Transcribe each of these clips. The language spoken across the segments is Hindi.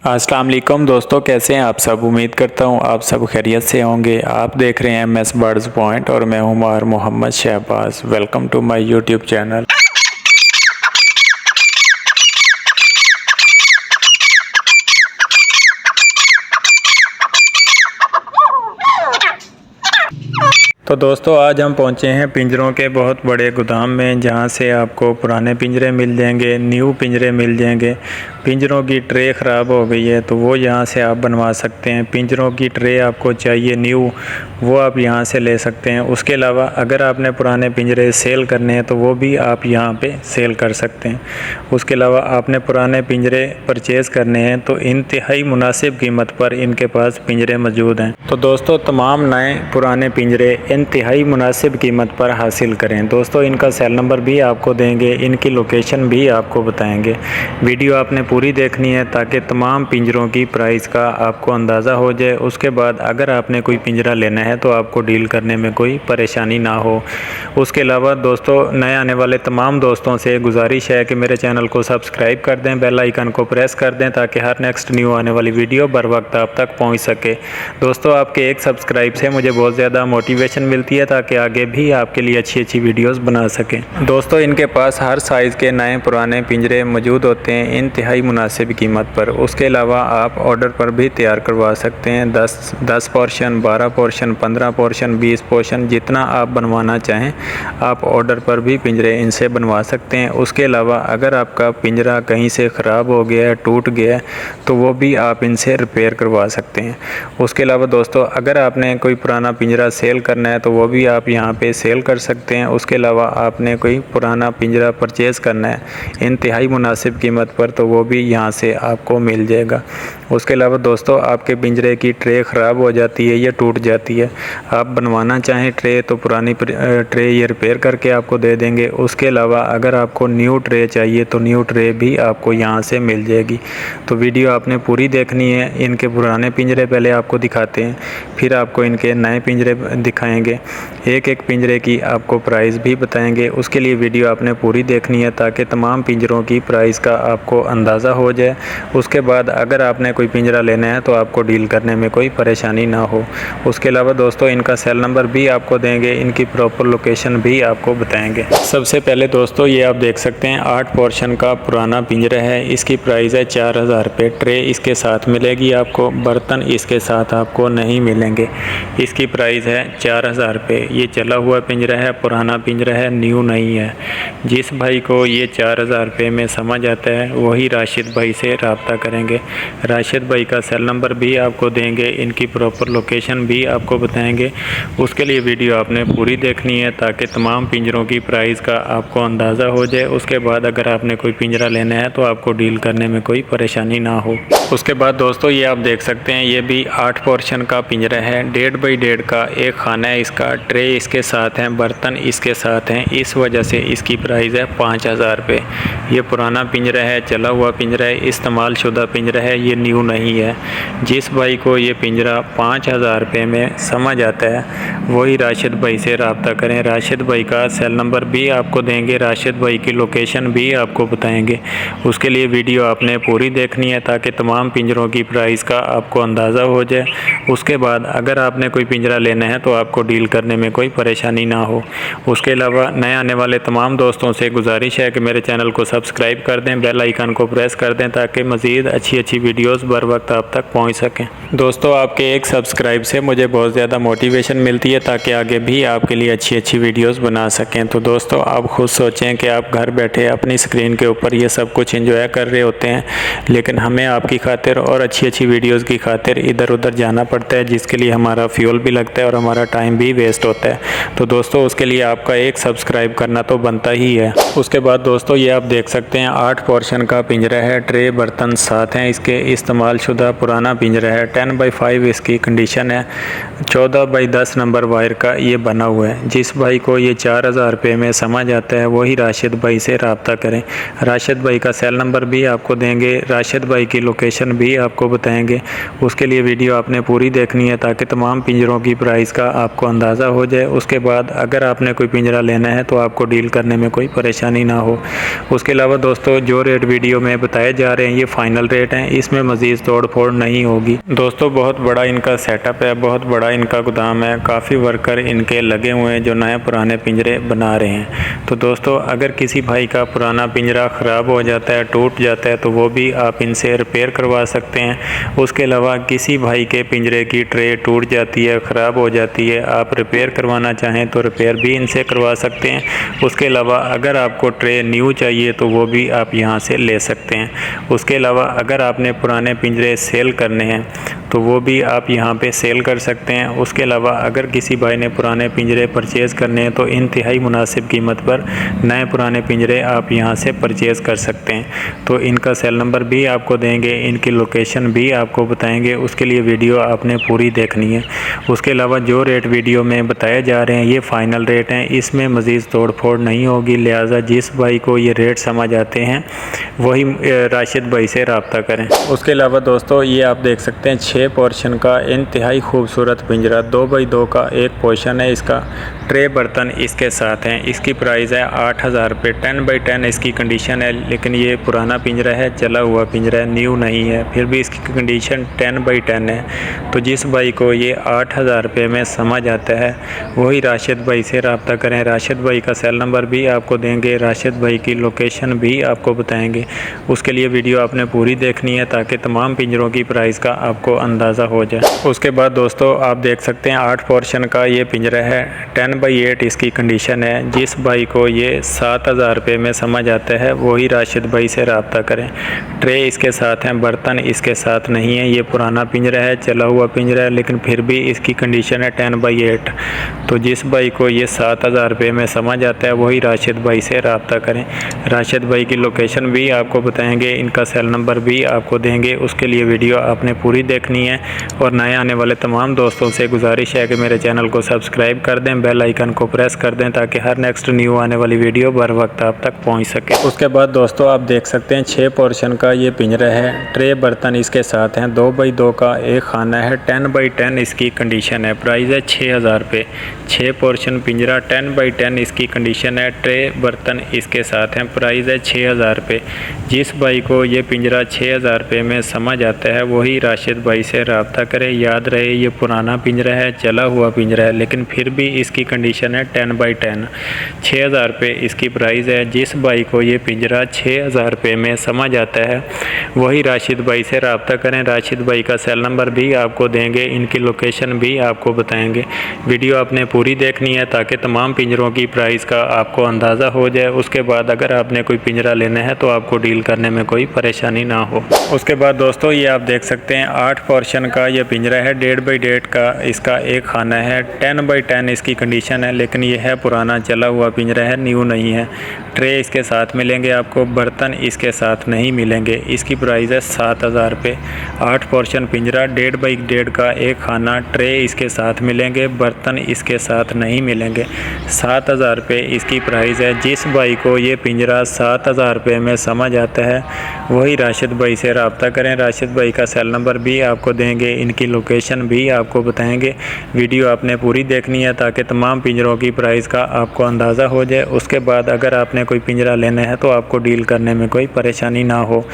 अस्सलाम वालेकुम दोस्तों, कैसे हैं आप सब। उम्मीद करता हूं आप सब खैरियत से होंगे। आप देख रहे हैं MS बर्ड्स पॉइंट और मैं हूं Mohammad Shahbaz. Welcome to my YouTube channel. तो दोस्तों आज हम पहुंचे हैं पिंजरों के बहुत बड़े गोदाम में, जहां से आपको पुराने पिंजरे मिल जाएंगे, न्यू पिंजरे मिल जाएंगे। पिंजरों की ट्रे ख़राब हो गई है तो वो यहां से आप बनवा सकते हैं। पिंजरों की ट्रे आपको चाहिए न्यू, वो आप यहां से ले सकते हैं। उसके अलावा अगर आपने पुराने पिंजरे सेल करने हैं तो वो भी आप यहां पे सेल कर सकते हैं। उसके अलावा आपने पुराने पिंजरे परचेज़ करने हैं तो इंतहाई मुनासिब कीमत पर इनके पास पिंजरे मौजूद हैं। तो दोस्तों तमाम नए पुराने पिंजरे इंतहाई मुनासिब कीमत पर हासिल करें। दोस्तों इनका सेल नंबर भी आपको देंगे, इनकी लोकेशन भी आपको बताएंगे। वीडियो आपने पूरी देखनी है ताकि तमाम पिंजरों की प्राइस का आपको अंदाज़ा हो जाए। उसके बाद अगर आपने कोई पिंजरा लेना है तो आपको डील करने में कोई परेशानी ना हो। उसके अलावा दोस्तों नए आने वाले तमाम दोस्तों से गुजारिश है कि मेरे चैनल को सब्सक्राइब कर दें, बेल आइकन को प्रेस कर दें ताकि हर नेक्स्ट न्यू आने वाली वीडियो बर वक्त आप तक पहुँच सके। दोस्तों आपके एक सब्सक्राइब से मुझे बहुत ज़्यादा मोटिवेशन मिलती है ताकि आगे भी आपके लिए अच्छी अच्छी वीडियोस बना सकें। दोस्तों इनके पास हर साइज़ के नए पुराने पिंजरे मौजूद होते हैं इंतहाई मुनासिब कीमत पर। उसके अलावा आप ऑर्डर पर भी तैयार करवा सकते हैं। 10 पोर्शन, 12 पोर्शन, 15 पोर्शन, 20 पोर्शन, जितना आप बनवाना चाहें आप ऑर्डर पर भी पिंजरे इनसे बनवा सकते हैं। उसके अलावा अगर आपका पिंजरा कहीं से ख़राब हो गया है, टूट गया है, तो वो भी आप इनसे रिपेयर करवा सकते हैं। उसके अलावा दोस्तों अगर आपने कोई पुराना पिंजरा सेल करना है तो वो भी आप यहाँ पे सेल कर सकते हैं। उसके अलावा आपने कोई पुराना पिंजरा परचेज़ करना है इंतहाई मुनासिब कीमत पर तो वो भी यहाँ से आपको मिल जाएगा। उसके अलावा दोस्तों आपके पिंजरे की ट्रे ख़राब हो जाती है या टूट जाती है, आप बनवाना चाहें ट्रे तो पुरानी ट्रे ये रिपेयर करके आपको दे देंगे। उसके अलावा अगर आपको न्यू ट्रे चाहिए तो न्यू ट्रे भी आपको यहाँ से मिल जाएगी। तो वीडियो आपने पूरी देखनी है। इनके पुराने पिंजरे पहले आपको दिखाते हैं, फिर आपको इनके नए पिंजरे दिखाएंगे, एक एक पिंजरे की आपको प्राइस भी बताएंगे। उसके लिए वीडियो आपने पूरी देखनी है ताकि तमाम पिंजरों की प्राइस का आपको अंदाज़ा हो जाए। उसके बाद अगर आपने कोई पिंजरा लेना है तो आपको डील करने में कोई परेशानी ना हो। उसके अलावा दोस्तों इनका सेल नंबर भी आपको देंगे, इनकी प्रॉपर लोकेशन भी आपको बताएंगे। सबसे पहले दोस्तों ये आप देख सकते हैं 8 पोर्शन का पुराना पिंजरा है। इसकी प्राइस है 4000 रुपये। ट्रे इसके साथ मिलेगी आपको, बर्तन इसके साथ आपको नहीं मिलेंगे। इसकी प्राइस है 4000 रुपये। ये चला हुआ पिंजरा है, पुराना पिंजरा है, न्यू नहीं है। जिस भाई को ये 4000 रुपये में समझ आता है वही राशिद भाई से रब्ता करेंगे। राशिद भाई का सेल नंबर भी आपको देंगे, इनकी प्रॉपर लोकेशन भी आपको बताएंगे। उसके लिए वीडियो आपने पूरी देखनी है ताकि तमाम पिंजरों की प्राइस का आपको अंदाज़ा हो जाए। उसके बाद अगर आपने कोई पिंजरा लेना है तो आपको डील करने में कोई परेशानी ना हो। उसके बाद दोस्तों ये आप देख सकते हैं ये भी 8 पोर्शन का पिंजरा है, 1.5 बाई 1.5 का एक खाना है इसका। ट्रे इसके साथ हैं, बर्तन इसके साथ हैं, इस वजह से इसकी प्राइस है 5000 रुपये। ये पुराना पिंजरा है, चला हुआ पिंजरा है, इस्तेमाल शुदा पिंजरा है, ये न्यू नहीं है। जिस भाई को ये पिंजरा 5000 रुपये में समझ आता है वही राशिद भाई से रब्ता करें। राशिद भाई का सेल नंबर भी आपको देंगे, राशिद भाई की लोकेशन भी आपको बताएंगे। उसके लिए वीडियो आपने पूरी देखनी है ताकि तमाम पिंजरों की प्राइस का आपको अंदाज़ा हो जाए। उसके बाद अगर आपने कोई पिंजरा लेना है तो आपको डील करने में कोई परेशानी ना हो। उसके अलावा नए आने वाले तमाम दोस्तों से गुजारिश है कि मेरे चैनल को सब्सक्राइब कर दें, बेल आइकन को प्रेस कर दें ताकि मज़ीद अच्छी अच्छी वीडियोस बर वक्त आप तक पहुंच सकें। दोस्तों आपके एक सब्सक्राइब से मुझे बहुत ज़्यादा मोटिवेशन मिलती है ताकि आगे भी आपके लिए अच्छी अच्छी वीडियोस बना सकें। तो दोस्तों आप खुद सोचें कि आप घर बैठे अपनी स्क्रीन के ऊपर ये सब कुछ एंजॉय कर रहे होते हैं, लेकिन हमें आपकी खातिर और अच्छी अच्छी वीडियोज़ की खातिर इधर उधर जाना पड़ता है, जिसके लिए हमारा फ्यूल भी लगता है और हमारा टाइम भी वेस्ट होता है। तो दोस्तों उसके लिए आपका एक सब्सक्राइब करना तो बनता ही है। उसके बाद दोस्तों ये आप देख सकते हैं 8 पोर्शन का पिंजरा है, ट्रे बर्तन साथ हैं इसके, इस्तेमाल शुदा पुराना पिंजरा है। 10 बाई 5 इसकी कंडीशन है, 14 बाई 10 नंबर वायर का ये बना हुआ है। जिस भाई को ये 4000 रुपये में समझ आता है वही राशिद भाई से रब्ता करें। राशिद भाई का सेल नंबर भी आपको देंगे, राशिद भाई की लोकेशन लोकेशन भी आपको बताएंगे। उसके लिए वीडियो आपने पूरी देखनी है ताकि तमाम पिंजरों की प्राइस का आपको अंदाज़ा हो जाए। उसके बाद अगर आपने कोई पिंजरा लेना है तो आपको डील करने में कोई परेशानी ना हो। उसके अलावा दोस्तों जो रेट वीडियो में बताए जा रहे हैं ये फ़ाइनल रेट हैं, इसमें मज़ीद तोड़ फोड़ नहीं होगी। दोस्तों बहुत बड़ा इनका सेटअप है, बहुत बड़ा इनका गोदाम है, काफ़ी वर्कर इनके लगे हुए हैं जो नए पुराने पिंजरे बना रहे हैं। तो दोस्तों अगर किसी भाई का पुराना पिंजरा ख़राब हो जाता है, टूट जाता है, तो वो भी आप इनसे रिपेयर करवा सकते हैं। उसके अलावा किसी भाई के पिंजरे की ट्रे टूट जाती है, ख़राब हो जाती है, आप रिपेयर करवाना चाहें तो रिपेयर भी इनसे करवा सकते हैं। उसके अलावा अगर आपको ट्रे न्यू चाहिए तो वो भी आप यहाँ से ले सकते हैं। उसके अलावा अगर आपने पुराने पिंजरे सेल करने हैं तो वो भी आप यहाँ पे सेल कर सकते हैं। उसके अलावा अगर किसी भाई ने पुराने पिंजरे परचेज़ करने हैं तो इंतहाई मुनासिब कीमत पर नए पुराने पिंजरे आप यहाँ से परचेज़ कर सकते हैं। तो इनका सेल नंबर भी आपको देंगे, इनकी लोकेशन भी आपको बताएंगे। उसके लिए वीडियो आपने पूरी देखनी है। उसके अलावा जो रेट वीडियो में बताए जा रहे हैं ये फ़ाइनल रेट हैं, इसमें मज़ीद तोड़ फोड़ नहीं होगी। लिहाजा जिस भाई को ये रेट समझ आते हैं वही राशिद भाई से रब्ता करें। उसके अलावा दोस्तों ये आप देख सकते हैं 6 पोर्शन का इंतहाई खूबसूरत पिंजरा 2x2 का एक पोर्शन है। इसका ट्रे बर्तन इसके साथ हैं। इसकी प्राइस है 8,000 रुपये। 10x10 इसकी कंडीशन है, लेकिन ये पुराना पिंजरा है, चला हुआ पिंजरा है, न्यू नहीं है, फिर भी इसकी कंडीशन 10x10 है। तो जिस भाई को ये 8,000 रुपये में समझ आता है वही राशिद भाई से रब्ता करें। राशिद भाई का सेल नंबर भी आपको देंगे, राशिद भाई की लोकेशन भी आपको बताएंगे। उसके लिए वीडियो आपने पूरी देखनी है ताकि तमाम पिंजरों की प्राइस का आपको अंदाज़ा हो जाए। उसके बाद दोस्तों आप देख सकते हैं 8 पोर्शन का ये पिंजरा है, 10x8 इसकी कंडीशन है। जिस भाई को ये 7,000 रुपये में समझ आता है वही राशिद भाई से रब्ता करें। ट्रे इसके साथ हैं, बर्तन इसके साथ नहीं है। ये पुराना पिंजरा है, चला हुआ पिंजरा है, लेकिन फिर भी इसकी कंडीशन है 10x8। तो जिस भाई को ये 7,000 रुपये में समझ आता है वही राशिद भाई से रब्ता करें। राशिद भाई की लोकेशन भी आपको बताएंगे, इनका सेल नंबर भी आपको देंगे। उसके लिए वीडियो आपने पूरी देखनी है। और नए आने वाले तमाम दोस्तों से गुजारिश है कि मेरे चैनल को सब्सक्राइब कर दें, बेल आइकन को प्रेस कर दें ताकि हर नेक्स्ट न्यू आने वाली वीडियो बर वक्त आप तक पहुंच सके। उसके बाद दोस्तों आप देख सकते हैं 6 पोर्शन का ये पिंजरा है, ट्रे बर्तन इसके साथ हैं, 2x2 का एक खाना है, 10x10 इसकी कंडीशन है। प्राइस है 6,000 रुपये। 6 पोर्शन पिंजरा 10x10 इसकी कंडीशन है, ट्रे बर्तन इसके साथ हैं। प्राइस है 6,000 रुपये। जिस भाई को ये पिंजरा 6,000 रुपये में समझ आता है वही राशिद भाई से रब्ता करें। याद रहे ये पुराना पिंजरा है, चला हुआ पिंजरा है, लेकिन फिर भी इसकी कंडीशन है 10x10। 6,000 रुपये इसकी प्राइस है। जिस भाई को ये पिंजरा 6,000 रुपये में समझ आता है वही राशिद भाई से रब्ता करें। राशिद भाई का सेल नंबर भी आपको देंगे, इनकी लोकेशन भी आपको बताएंगे। वीडियो आपने पूरी देखनी है ताकि तमाम पिंजरों की प्राइस का आपको अंदाज़ा हो जाए। उसके बाद अगर आपने कोई पिंजरा लेना है तो आपको डील करने में कोई परेशानी ना हो। उसके बाद दोस्तों ये आप देख सकते हैं 8 पोर्शन का ये पिंजरा है, 1.5x1 का इसका एक खाना है, 10x10 इसकी कंडीशन है, लेकिन ये है पुराना चला हुआ पिंजरा है, न्यू नहीं है। ट्रे इसके साथ मिलेंगे आपको, बर्तन इसके साथ नहीं मिलेंगे। इसकी प्राइस है 7,000 रुपये। 8 पोर्शन पिंजरा 1.5x1 का एक खाना, ट्रे इसके साथ मिलेंगे, बर्तन इसके साथ नहीं मिलेंगे। 7,000 रुपये इसकी प्राइस है। जिस भाई को ये पिंजरा 7,000 रुपये में समझ आता है वही राशिद भाई से रब्ता करें। राशिद भाई का सेल नंबर भी आपको देंगे, इनकी लोकेशन भी आपको बताएंगे। वीडियो आपने पूरी देखनी है ताकि तमाम पिंजरों की प्राइस का आपको अंदाज़ा हो जाए। उसके बाद अगर आपने कोई पिंजरा लेना है तो आपको डील करने में कोई परेशानी ना हो।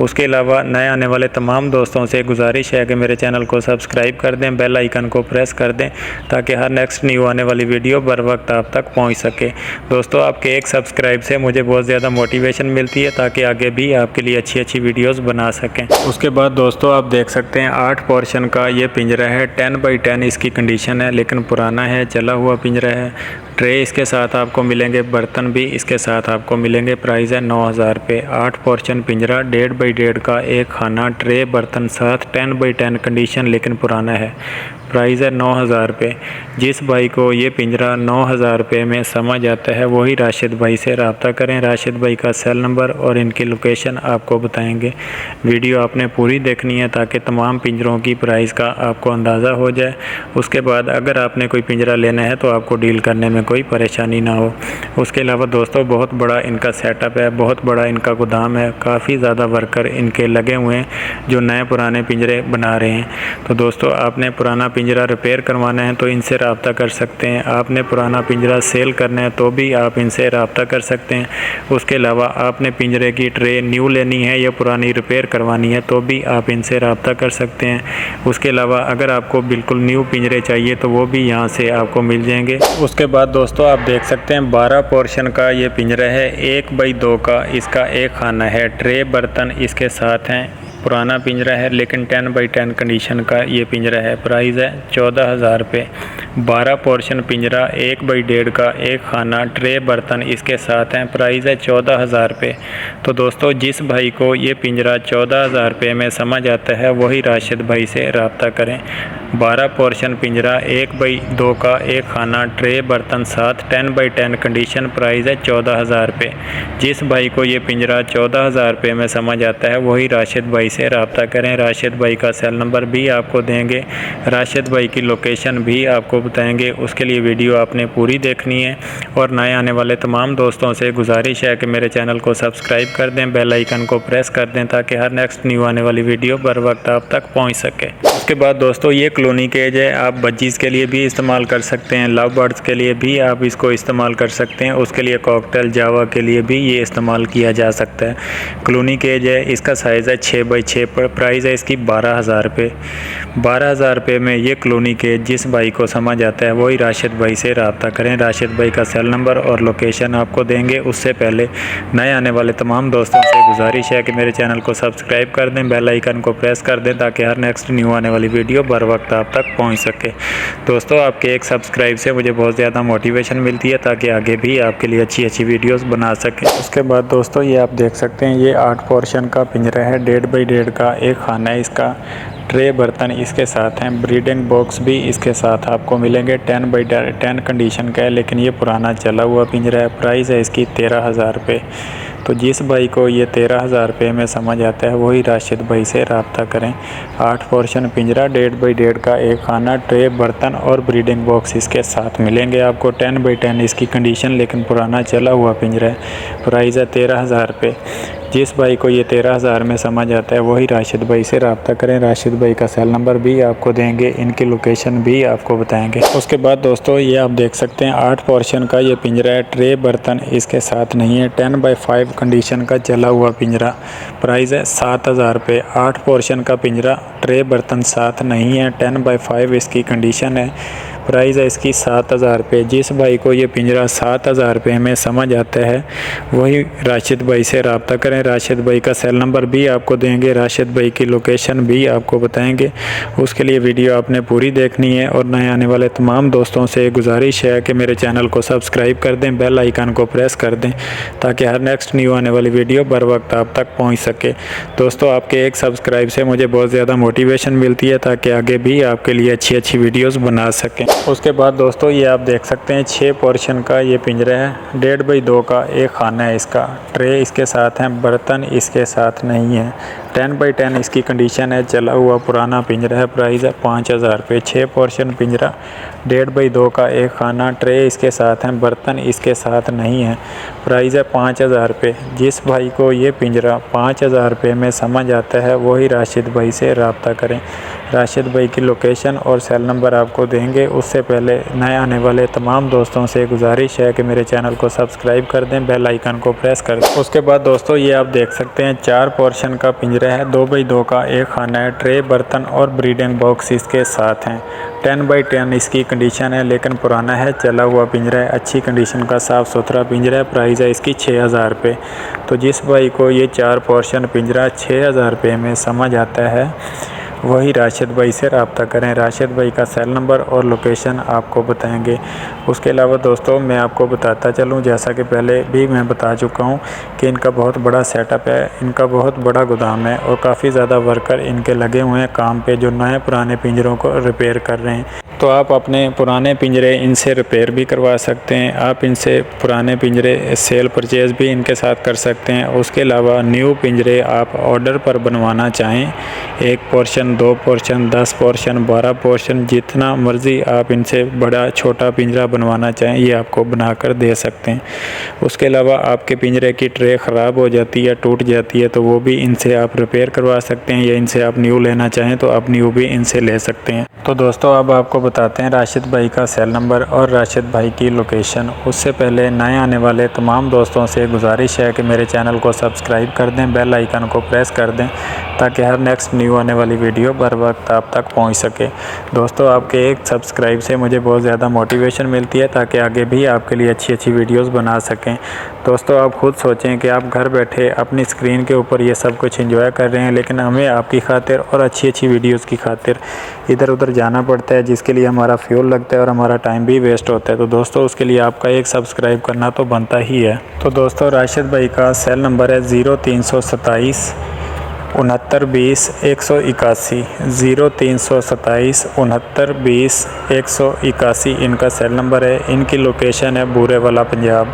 उसके अलावा नए आने वाले तमाम दोस्तों से गुजारिश है कि मेरे चैनल को सब्सक्राइब कर दें, बेल आइकन को प्रेस कर दें ताकि हर नेक्स्ट न्यू आने वाली वीडियो बर वक्त आप तक पहुंच सके। दोस्तों आपके एक सब्सक्राइब से मुझे बहुत ज़्यादा मोटिवेशन मिलती है ताकि आगे भी आपके लिए अच्छी अच्छी वीडियोस बना सकें। उसके बाद दोस्तों आप देख सकते हैं 8 पोर्शन का ये पिंजरा है, 10x10 इसकी कंडीशन है, लेकिन पुराना है, चला हुआ पिंजरा है। ट्रे इसके साथ आपको मिलेंगे, बर्तन भी इसके साथ आपको मिलेंगे। प्राइस है 9,000 रुपये। 8 पोर्शन पिंजरा 1.5x1 का एक खाना, ट्रे बर्तन साथ, 10x10 कंडीशन लेकिन पुराना है। प्राइस है 9,000 रुपये। जिस भाई को ये पिंजरा 9,000 रुपये में समझ आता है वही राशिद भाई से रब्ता करें। राशिद भाई का सेल नंबर और इनकी लोकेशन आपको बताएंगे। वीडियो आपने पूरी देखनी है ताकि तमाम पिंजरों की प्राइस का आपको अंदाज़ा हो जाए। उसके बाद अगर आपने कोई पिंजरा लेना है तो आपको डील करने में कोई परेशानी ना हो। उसके अलावा दोस्तों बहुत बड़ा इनका सेटअप है, बहुत बड़ा इनका गोदाम है, काफ़ी ज़्यादा वर्कर इनके लगे हुए हैं जो नए पुराने पिंजरे बना रहे हैं। तो दोस्तों आपने पुराना पिंजरा रिपेयर करवाना है तो इनसे रब्ता कर सकते हैं। आपने पुराना पिंजरा सेल करना है तो भी आप इनसे रब्ता कर सकते हैं। उसके अलावा आपने पिंजरे की ट्रे न्यू लेनी है या पुरानी रिपेयर करवानी है तो भी आप इनसे रब्ता कर सकते हैं। उसके अलावा अगर आपको बिल्कुल न्यू पिंजरे चाहिए तो वो भी यहाँ से आपको मिल जाएंगे। उसके बाद दोस्तों आप देख सकते हैं 12 पोर्शन का ये पिंजरा है, 1x2 का इसका एक खाना है, ट्रे बर्तन इसके साथ हैं। पुराना पिंजरा है लेकिन 10x10 कंडीशन का ये पिंजरा है। प्राइस है 14,000 रुपये। 12 पोर्शन पिंजरा, 1x1.5 का एक खाना, ट्रे बर्तन इसके साथ हैं। प्राइस है 14,000 रुपये। तो दोस्तों जिस भाई को ये पिंजरा 14,000 रुपये में समझ आता है वही राशिद भाई से रब्ता करें। 12 पोर्शन पिंजरा, 1x2 का एक खाना, ट्रे बर्तन साथ, 10x10 कंडीशन। प्राइस है 14,000 रुपये। जिस भाई को ये पिंजरा 14,000 रुपये में समझ आता है वही राशिद भाई से रब्ता करें। राशिद भाई का सेल नंबर भी आपको देंगे, राशिद भाई की लोकेशन भी आपको बताएंगे। उसके लिए वीडियो आपने पूरी देखनी है। और नए आने वाले तमाम दोस्तों से गुजारिश है कि मेरे चैनल को सब्सक्राइब कर दें, बेल आइकन को प्रेस कर दें ताकि हर नेक्स्ट न्यू आने वाली वीडियो बर वक्त आप तक पहुंच सके। उसके बाद दोस्तों ये क्लोनी केज है, आप बज्जीज़ के लिए भी इस्तेमाल कर सकते हैं, लव बर्ड्स के लिए भी आप इसको इस्तेमाल कर सकते हैं। उसके लिए कॉकटेल जावा के लिए भी ये इस्तेमाल किया जा सकता है। क्लोनी केज है, इसका साइज़ है 6x6 पर। प्राइस है इसकी 12,000 रुपये। 12,000 रुपये में ये क्लोनी केज जिस भाई को समझ आता है वही राशिद भाई से रब्ता करें। राशिद भाई का सेल नंबर और लोकेशन आपको देंगे। उससे पहले नए आने वाले तमाम दोस्तों से गुजारिश है कि मेरे चैनल को सब्सक्राइब कर दें, बेल आइकन को प्रेस कर दें ताकि हर नेक्स्ट न्यू आने वाली वीडियो बर वक्त आप तक पहुंच सके। दोस्तों आपके एक सब्सक्राइब से मुझे बहुत ज़्यादा मोटिवेशन मिलती है ताकि आगे भी आपके लिए अच्छी अच्छी वीडियोस बना सकें। उसके बाद दोस्तों ये आप देख सकते हैं ये 8 पोर्शन का पिंजरा है, 1.5x1.5 का एक खाना है इसका, ट्रे बर्तन इसके साथ हैं, ब्रीडिंग बॉक्स भी इसके साथ आपको मिलेंगे। 10x10 कंडीशन का है लेकिन ये पुराना चला हुआ पिंजरा है। प्राइस है इसकी 13,000 रुपये। तो जिस भाई को ये 13,000 रुपये में समझ आता है वही राशिद भाई से रब्ता करें। 8 पोर्शन पिंजरा, 1.5x1.5 का एक खाना, ट्रे बर्तन और ब्रीडिंग बॉक्स इसके साथ मिलेंगे आपको। 10x10 इसकी कंडीशन लेकिन पुराना चला हुआ पिंजरा है। प्राइस है 13,000 रुपये। जिस भाई को ये 13,000 में समझ आता है वही राशिद भाई से रब्ता करें। राशिद भाई का सेल नंबर भी आपको देंगे, इनकी लोकेशन भी आपको बताएंगे। उसके बाद दोस्तों ये आप देख सकते हैं 8 पोर्शन का ये पिंजरा है, ट्रे बर्तन इसके साथ नहीं है, 10x5 कंडीशन का चला हुआ पिंजरा। प्राइस है 7,000 रुपये। 8 पोर्शन का पिंजरा, ट्रे बर्तन साथ नहीं है, 10x5 इसकी कंडीशन है। प्राइस है इसकी 7,000 रुपये। जिस भाई को ये पिंजरा 7,000 रुपये में समझ आता है वही राशिद भाई से रब्ता करें। राशिद भाई का सेल नंबर भी आपको देंगे, राशिद भाई की लोकेशन भी आपको बताएंगे। उसके लिए वीडियो आपने पूरी देखनी है। और नए आने वाले तमाम दोस्तों से गुजारिश है कि मेरे चैनल को सब्सक्राइब कर दें, बेल आइकन को प्रेस कर दें ताकि हर नेक्स्ट न्यू आने वाली वीडियो बर वक्त आप तक पहुँच सके। दोस्तों आपके एक सब्सक्राइब से मुझे बहुत ज़्यादा मोटिवेशन मिलती है ताकि आगे भी आपके लिए अच्छी अच्छी वीडियोज़ बना सकें। उसके बाद दोस्तों ये आप देख सकते हैं 6 पोर्शन का ये पिंजरा है, 1.5x2 का एक खाना है इसका, ट्रे इसके साथ हैं, बर्तन इसके साथ नहीं है, 10x10 इसकी कंडीशन है, चला हुआ पुराना पिंजरा है। प्राइस है 5,000 रुपये। 6 पोर्शन पिंजरा, 1.5x2 का एक खाना, ट्रे इसके साथ हैं, बर्तन इसके साथ नहीं है। प्राइस है 5,000 रुपये। जिस भाई को ये पिंजरा 5,000 रुपये में समझ आता है वही राशिद भाई से रब्ता करें। राशिद भाई की लोकेशन और सेल नंबर आपको देंगे। उससे पहले नए आने वाले तमाम दोस्तों से गुजारिश है कि मेरे चैनल को सब्सक्राइब कर दें, बेल आइकन को प्रेस कर दें। उसके बाद दोस्तों ये आप देख सकते हैं 4 पोर्शन का पिंजरा है, 2x2 का एक खाना है, ट्रे बर्तन और ब्रीडिंग बॉक्स इसके साथ हैं। 10x10 इसकी कंडीशन है लेकिन पुराना है, चला हुआ पिंजरा है, अच्छी कंडीशन का साफ़ सुथरा पिंजरा है। प्राइस है इसकी 6,000 रुपये। तो जिस भाई को ये 4 पोर्शन पिंजरा 6,000 रुपये में समझ आता है वही राशिद भाई से रब्ता करें। राशिद भाई का सेल नंबर और लोकेशन आपको बताएंगे। उसके अलावा दोस्तों मैं आपको बताता चलूं, जैसा कि पहले भी मैं बता चुका हूं कि इनका बहुत बड़ा सेटअप है, इनका बहुत बड़ा गोदाम है और काफ़ी ज़्यादा वर्कर इनके लगे हुए हैं काम पे जो नए पुराने पिंजरों को रिपेयर कर रहे हैं। तो आप अपने पुराने पिंजरे इनसे रिपेयर भी करवा सकते हैं। आप इनसे पुराने पिंजरे सेल परचेज़ भी इनके साथ कर सकते हैं। उसके अलावा न्यू पिंजरे आप ऑर्डर पर बनवाना चाहें, 1 पोर्शन, 2 पोर्शन, 10 पोर्शन, 12 पोर्शन, जितना मर्ज़ी आप इनसे बड़ा छोटा पिंजरा बनवाना चाहें, ये आपको बनाकर दे सकते हैं। उसके अलावा आपके पिंजरे की ट्रे ख़राब हो जाती है, टूट जाती है, तो वो भी इनसे आप रिपेयर करवा सकते हैं, या इनसे आप न्यू लेना चाहें तो आप न्यू भी इनसे ले सकते हैं। तो दोस्तों अब आपको बताते हैं राशिद भाई का सेल नंबर और राशिद भाई की लोकेशन। उससे पहले नए आने वाले तमाम दोस्तों से गुजारिश है कि मेरे चैनल को सब्सक्राइब कर दें, बेल आइकन को प्रेस कर दें, ताकि हर नेक्स्ट न्यू आने वाली वीडियो बर वक्त आप तक पहुंच सके। दोस्तों आपके एक सब्सक्राइब से मुझे बहुत ज़्यादा मोटिवेशन मिलती है, ताकि आगे भी आपके लिए अच्छी अच्छी वीडियोस बना सकें। दोस्तों आप खुद सोचें कि आप घर बैठे अपनी स्क्रीन के ऊपर ये सब कुछ एंजॉय कर रहे हैं, लेकिन हमें आपकी खातिर और अच्छी अच्छी वीडियोस की खातिर इधर उधर जाना पड़ता है, जिसके लिए हमारा फ्यूल लगता है और हमारा टाइम भी वेस्ट होता है। तो दोस्तों उसके लिए आपका एक सब्सक्राइब करना तो बनता ही है। तो दोस्तों राशिद भाई का सेल नंबर है 0327 6920 181, 0327 6920 181 इनका सेल नंबर है। इनकी लोकेशन है बूरेवाला पंजाब।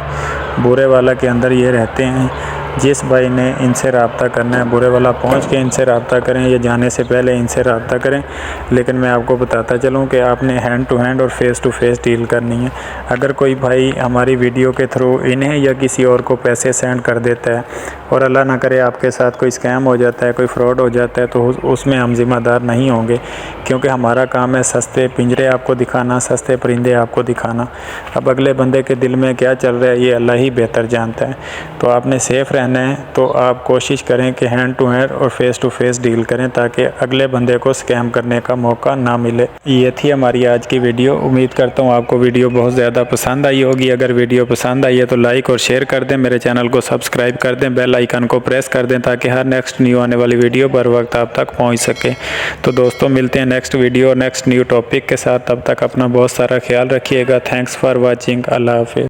बूरेवाला के अंदर ये रहते हैं। जिस भाई ने इनसे रब्ता करना है बूरेवाला पहुंच के इनसे रब्ता करें, या जाने से पहले इनसे रब्ता करें। लेकिन मैं आपको बताता चलूं कि आपने हैंड टू हैंड और फेस टू फेस डील करनी है। अगर कोई भाई हमारी वीडियो के थ्रू इन्हें या किसी और को पैसे सेंड कर देता है और अल्लाह ना करे आपके साथ कोई स्कैम हो जाता है, कोई फ्रॉड हो जाता है, तो उसमें हम ज़िम्मेदार नहीं होंगे, क्योंकि हमारा काम है सस्ते पिंजरे आपको दिखाना, सस्ते परिंदे आपको दिखाना। अब अगले बंदे के दिल में क्या चल रहा है ये अल्लाह ही बेहतर जानता है। तो आपने सेफ़ रहना है, तो आप कोशिश करें कि हैंड टू हैंड और फेस टू फेस डील करें, ताकि अगले बंदे को स्कैम करने का मौका ना मिले। ये थी हमारी आज की वीडियो। उम्मीद करता हूँ आपको वीडियो बहुत ज़्यादा पसंद आई होगी। अगर वीडियो पसंद आई है तो लाइक और शेयर कर दें, मेरे चैनल को सब्सक्राइब कर दें, बेल आइकन को प्रेस कर दें, ताकि हर नेक्स्ट न्यू आने वाली वीडियो बर वक्त आप तक पहुँच सके। तो दोस्तों मिलते हैं नेक्स्ट वीडियो और नेक्स्ट न्यू टॉपिक के साथ। तब तक अपना बहुत सारा ख्याल रखिएगा। Thanks for watching. अल्लाह हाफिज़।